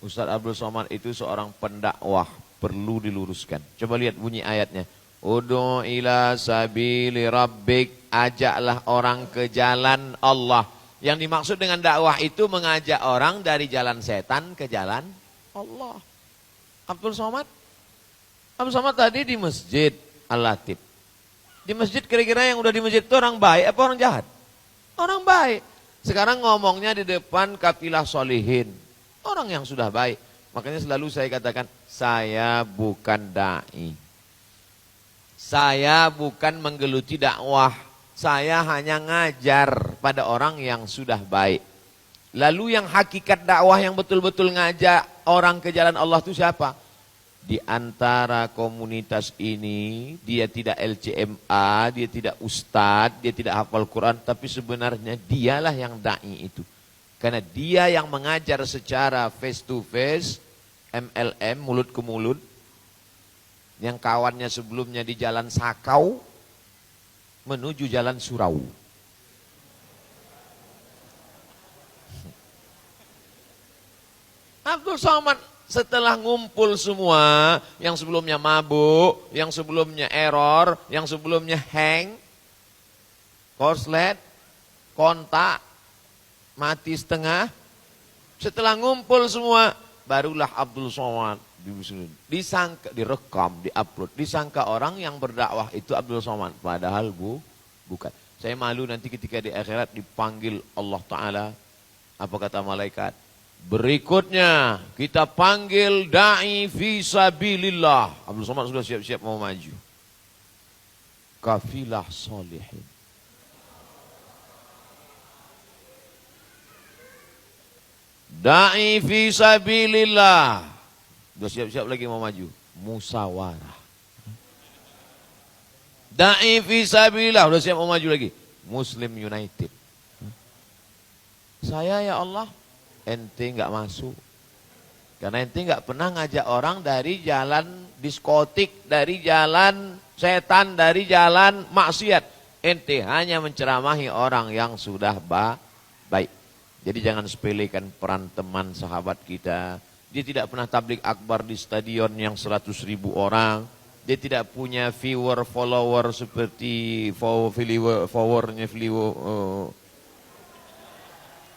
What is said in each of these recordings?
Ustaz Abdul Somad itu seorang pendakwah, perlu diluruskan. Coba lihat bunyi ayatnya. Ud'u ila sabili rabbik, ajaklah orang ke jalan Allah. Yang dimaksud dengan dakwah itu mengajak orang dari jalan setan ke jalan Allah. Abdul Somad tadi di masjid Al-Latif. Di masjid kira-kira yang udah di masjid itu orang baik apa orang jahat? Orang baik. Sekarang ngomongnya di depan kafilah solihin. Orang yang sudah baik. Makanya selalu saya katakan, saya bukan da'i. Saya bukan menggeluti dakwah. Saya hanya ngajar pada orang yang sudah baik. Lalu yang hakikat dakwah yang betul-betul ngajak orang ke jalan Allah itu siapa? Di antara komunitas ini, dia tidak LCMA, dia tidak ustadz, dia tidak hafal Quran, tapi sebenarnya dialah yang da'i itu. Karena dia yang mengajar secara face to face, MLM, mulut ke mulut, yang kawannya sebelumnya di jalan Sakau, menuju jalan Surau. Abdul Somad setelah ngumpul semua, yang sebelumnya mabuk, yang sebelumnya error, yang sebelumnya hang, korslet, kontak, mati setengah. Setelah ngumpul semua, barulah Abdul Somad disangka, direkam, diupload, disangka orang yang berdakwah itu Abdul Somad, padahal bukan. Saya malu nanti ketika di akhirat dipanggil Allah Ta'ala, apa kata malaikat? Berikutnya kita panggil da'i fi sabilillah. Abdul Somad sudah siap-siap mau maju. Kafilah solihin. Da'i fi sabilillah. Sudah siap-siap lagi mau maju. Musawarah. Da'i fi sabilillah. Sudah siap mau maju lagi. Muslim United. Saya ya Allah, ente enggak masuk. Karena ente enggak pernah ngajak orang dari jalan diskotik, dari jalan setan, dari jalan maksiat. Ente hanya menceramahi orang yang sudah baik. Jadi jangan sepelekan peran teman sahabat kita. Dia tidak pernah tablik akbar di stadion yang 100.000 orang. Dia tidak punya viewer, follower seperti followernya.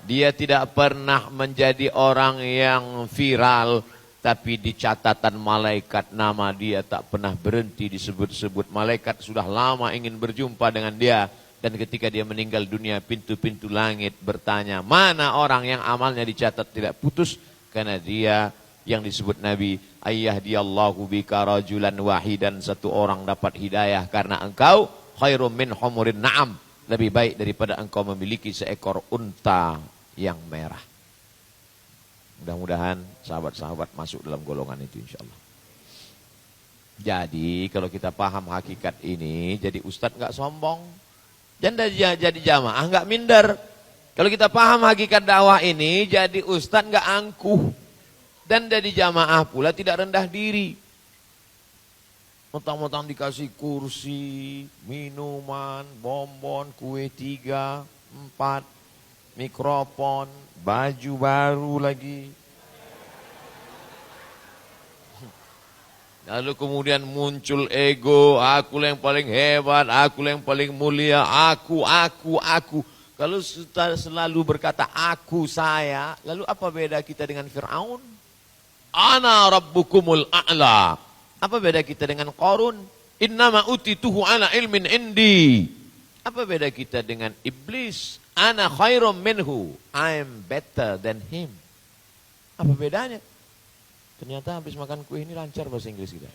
Dia tidak pernah menjadi orang yang viral, tapi di catatan malaikat nama dia tak pernah berhenti disebut-sebut. Malaikat sudah lama ingin berjumpa dengan dia. Dan ketika dia meninggal dunia, pintu-pintu langit bertanya, mana orang yang amalnya dicatat tidak putus? Karena dia yang disebut Nabi, ayyahdiyallahu bika rajulan wahidan, satu orang dapat hidayah karena engkau, khairum min humurin na'am, lebih baik daripada engkau memiliki seekor unta yang merah. Mudah-mudahan sahabat-sahabat masuk dalam golongan itu insyaallah. Jadi kalau kita paham hakikat ini, jadi ustadz enggak sombong. Dan jadi jamaah enggak minder. Kalau kita paham hakikat dakwah ini, jadi ustadz enggak angkuh. Dan jadi jamaah pula tidak rendah diri. Mentang-mentang dikasih kursi, minuman, bonbon, kue 3, 4, mikrofon, baju baru lagi. Lalu kemudian muncul ego, aku yang paling hebat, aku yang paling mulia, aku. Kalau selalu berkata aku, saya, lalu apa beda kita dengan Fir'aun? Ana rabbukumul a'la. Apa beda kita dengan Qarun? Innama utituhu ala ilmin indi. Apa beda kita dengan iblis? Ana khairum minhu. I am better than him. Apa bedanya? Ternyata habis makan kue ini lancar bahasa Inggris kita.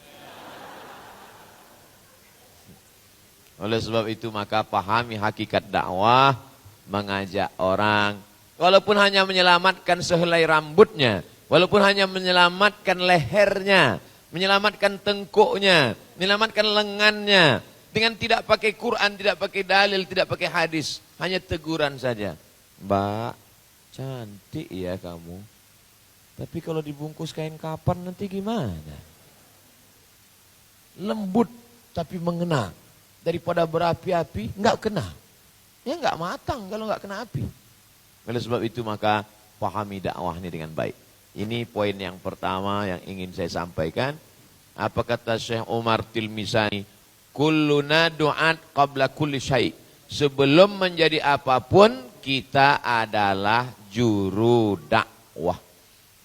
Oleh sebab itu maka pahami hakikat dakwah, mengajak orang. Walaupun hanya menyelamatkan sehelai rambutnya, walaupun hanya menyelamatkan lehernya, menyelamatkan tengkuknya, menyelamatkan lengannya. Dengan tidak pakai Quran, tidak pakai dalil, tidak pakai hadis. Hanya teguran saja. Mbak, cantik ya kamu. Tapi kalau dibungkus kain kapan nanti gimana? Lembut tapi mengena. Daripada berapi-api, enggak kena. Ya enggak matang kalau enggak kena api. Oleh sebab itu maka pahami dakwah ini dengan baik. Ini poin yang pertama yang ingin saya sampaikan. Apa kata Syekh Umar Tilmisani? Kulluna du'at qabla kulli syai'. Sebelum menjadi apapun, kita adalah juru dakwah.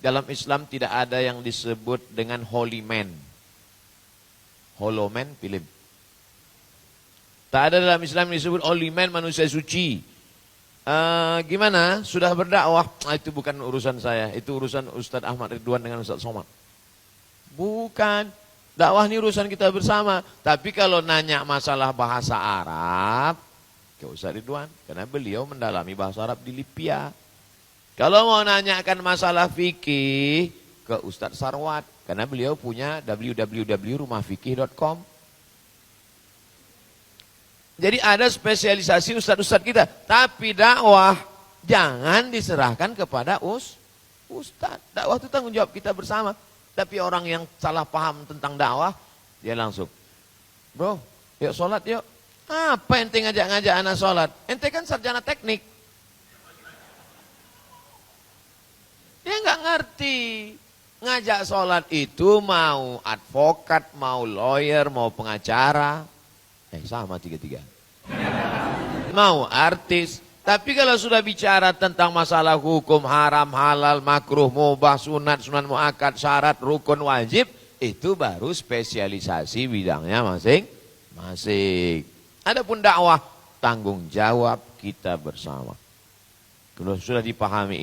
Dalam Islam tidak ada yang disebut dengan holy man. Hollow man, film. Tak ada dalam Islam yang disebut holy man, manusia suci. Gimana? Sudah berdakwah? Itu bukan urusan saya. Itu urusan Ustadz Ahmad Ridwan dengan Ustadz Somad. Bukan. Dakwah ini urusan kita bersama. Tapi kalau nanya masalah bahasa Arab, ke Ustadz Ridwan. Karena beliau mendalami bahasa Arab di Lipia. Kalau mau nanyakan masalah fikih, ke Ustadz Sarwat. Karena beliau punya www.rumahfikih.com. Jadi ada spesialisasi ustadz-ustadz kita. Tapi dakwah jangan diserahkan kepada ustadz. Dakwah itu tanggung jawab kita bersama. Tapi orang yang salah paham tentang dakwah, dia langsung, bro, yuk sholat yuk. Apa ente ngajak-ngajak anak sholat? Ente kan sarjana teknik. Dia nggak ngerti. Ngajak sholat itu mau advokat, mau lawyer, mau pengacara. Sama tiga-tiga. Mau artis. Tapi kalau sudah bicara tentang masalah hukum, haram, halal, makruh, mubah, sunat, sunan muakkad, syarat, rukun, wajib, itu baru spesialisasi bidangnya masing-masing. Adapun dakwah, tanggung jawab kita bersama. Kalau sudah dipahami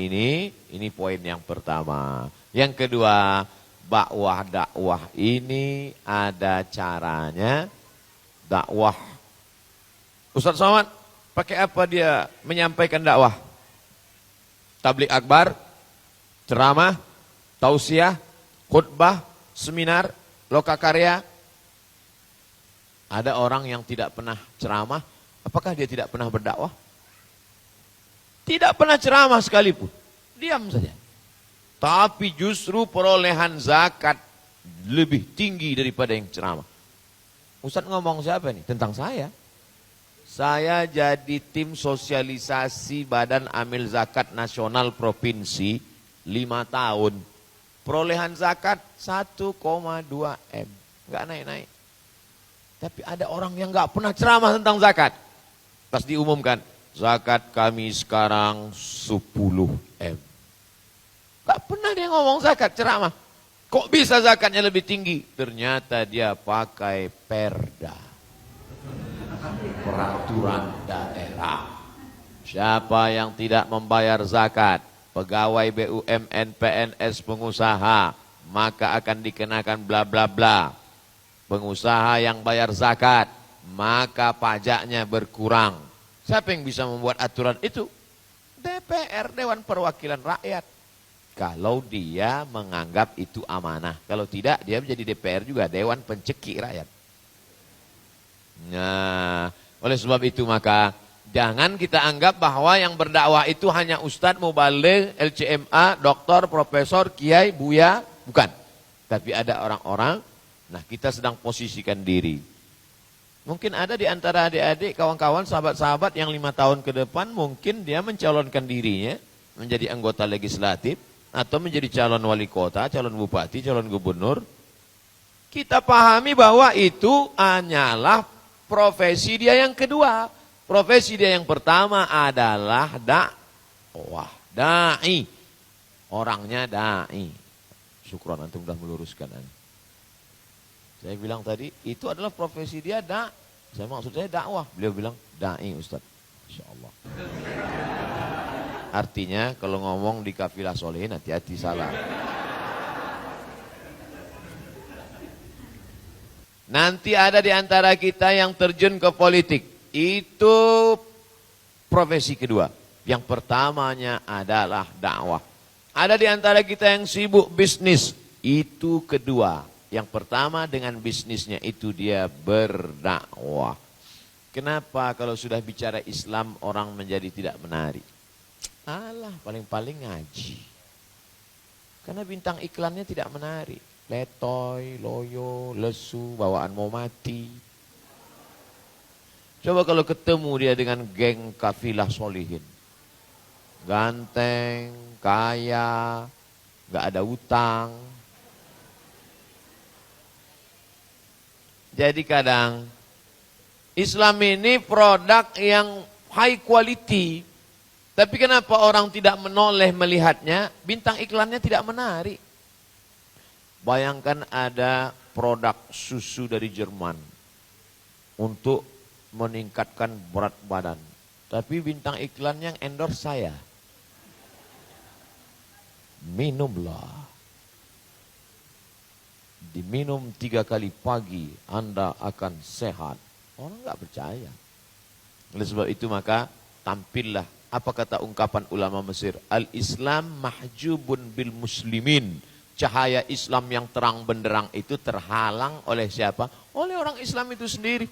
ini poin yang pertama. Yang kedua, dakwah ini ada caranya. Dakwah. Ustaz Somad, pakai apa dia menyampaikan dakwah? Tablik akbar, ceramah, tausiah, khutbah, seminar, lokakarya. Ada orang yang tidak pernah ceramah, apakah dia tidak pernah berdakwah? Tidak pernah ceramah sekalipun, diam saja. Tapi justru perolehan zakat lebih tinggi daripada yang ceramah. Ustaz ngomong siapa nih? Tentang saya. Saya jadi tim sosialisasi Badan Amil Zakat Nasional Provinsi 5 tahun. Perolehan zakat 1,2 M. Enggak naik-naik. Tapi ada orang yang enggak pernah ceramah tentang zakat. Pas diumumkan, zakat kami sekarang 10 M. Enggak pernah dia ngomong zakat, ceramah. Kok bisa zakatnya lebih tinggi? Ternyata dia pakai perda. Peraturan daerah. Siapa yang tidak membayar zakat, pegawai BUMN, PNS, pengusaha, maka akan dikenakan bla bla bla. Pengusaha yang bayar zakat, maka pajaknya berkurang. Siapa yang bisa membuat aturan itu? DPR, Dewan Perwakilan Rakyat. Kalau dia menganggap itu amanah. Kalau tidak, dia menjadi DPR juga, Dewan Pencekik Rakyat. Nah, oleh sebab itu maka jangan kita anggap bahwa yang berdakwah itu hanya ustadz, mubaligh, LCMA, doktor, profesor, kiai, buya. Bukan. Tapi ada orang-orang, nah kita sedang posisikan diri. Mungkin ada di antara adik-adik, kawan-kawan, sahabat-sahabat yang 5 tahun ke depan mungkin dia mencalonkan dirinya menjadi anggota legislatif. Atau menjadi calon wali kota, calon bupati, calon gubernur. Kita pahami bahwa itu hanyalah profesi dia yang kedua. Profesi dia yang pertama adalah dakwah, da'i. Orangnya da'i. Syukron antum sudah meluruskan. Saya bilang tadi, itu adalah profesi dia Saya maksud saya dakwah. Beliau bilang da'i Ustaz. Insya Allah. Artinya kalau ngomong di kafilah solehin hati-hati salah. Nanti ada di antara kita yang terjun ke politik. Itu profesi kedua. Yang pertamanya adalah dakwah. Ada di antara kita yang sibuk bisnis. Itu kedua. Yang pertama dengan bisnisnya itu dia berdakwah. Kenapa kalau sudah bicara Islam orang menjadi tidak menarik? Alah, paling-paling ngaji. Karena bintang iklannya tidak menarik. Letoy, loyo, lesu, bawaan mau mati. Coba kalau ketemu dia dengan geng kafilah solihin. Ganteng, kaya, nggak ada utang. Jadi kadang Islam ini produk yang high quality, tapi kenapa orang tidak menoleh melihatnya? Bintang iklannya tidak menarik. Bayangkan ada produk susu dari Jerman untuk meningkatkan berat badan, tapi bintang iklan yang endorse saya. Minumlah. Diminum 3 kali pagi, Anda akan sehat. Orang nggak percaya. Oleh sebab itu maka tampillah, apa kata ungkapan ulama Mesir, al-Islam mahjubun bil muslimin. Cahaya Islam yang terang benderang itu terhalang oleh siapa? Oleh orang Islam itu sendiri.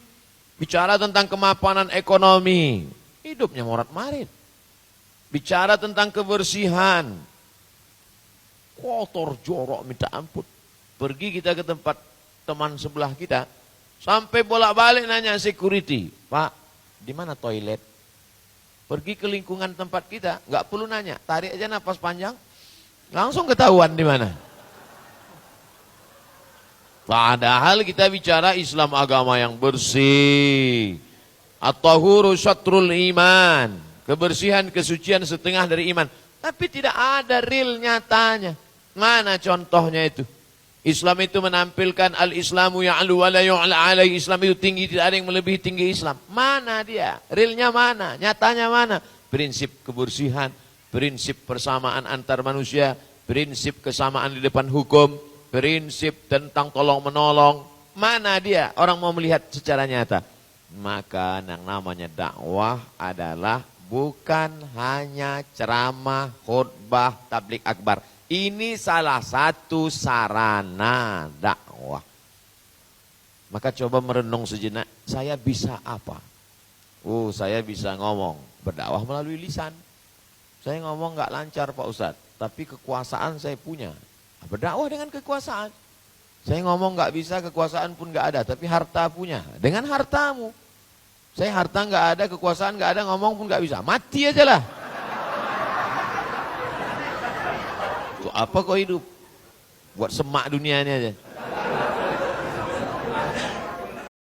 Bicara tentang kemapanan ekonomi, hidupnya morat-marit. Bicara tentang kebersihan, kotor jorok minta ampun. Pergi kita ke tempat teman sebelah kita, sampai bolak-balik nanya security, Pak, di mana toilet? Pergi ke lingkungan tempat kita, nggak perlu nanya, tarik aja napas panjang, langsung ketahuan di mana. Padahal kita bicara Islam agama yang bersih. At-tahuru syatrul iman. Kebersihan, kesucian setengah dari iman. Tapi tidak ada real nyatanya. Mana contohnya itu? Islam itu menampilkan al-Islamu ya'lu wa la yu'la alaihi. Islam itu tinggi, tidak ada yang melebihi tinggi Islam. Mana dia? Realnya mana? Nyatanya mana? Prinsip kebersihan, prinsip persamaan antar manusia, prinsip kesamaan di depan hukum, prinsip tentang tolong menolong. Mana dia? Orang mau melihat secara nyata. Maka yang namanya dakwah adalah bukan hanya ceramah, khutbah, tablik akbar. Ini salah satu sarana dakwah. Maka coba merenung sejenak, saya bisa apa? Oh, saya bisa ngomong, berdakwah melalui lisan. Saya ngomong nggak lancar Pak Ustadz, tapi kekuasaan saya punya. Berdakwah dengan kekuasaan. Saya ngomong nggak bisa, kekuasaan pun nggak ada, tapi harta punya. Dengan hartamu. Saya harta nggak ada, kekuasaan nggak ada, ngomong pun nggak bisa. Mati aja lah. Untuk apa kau hidup? Buat semak dunia ini aja.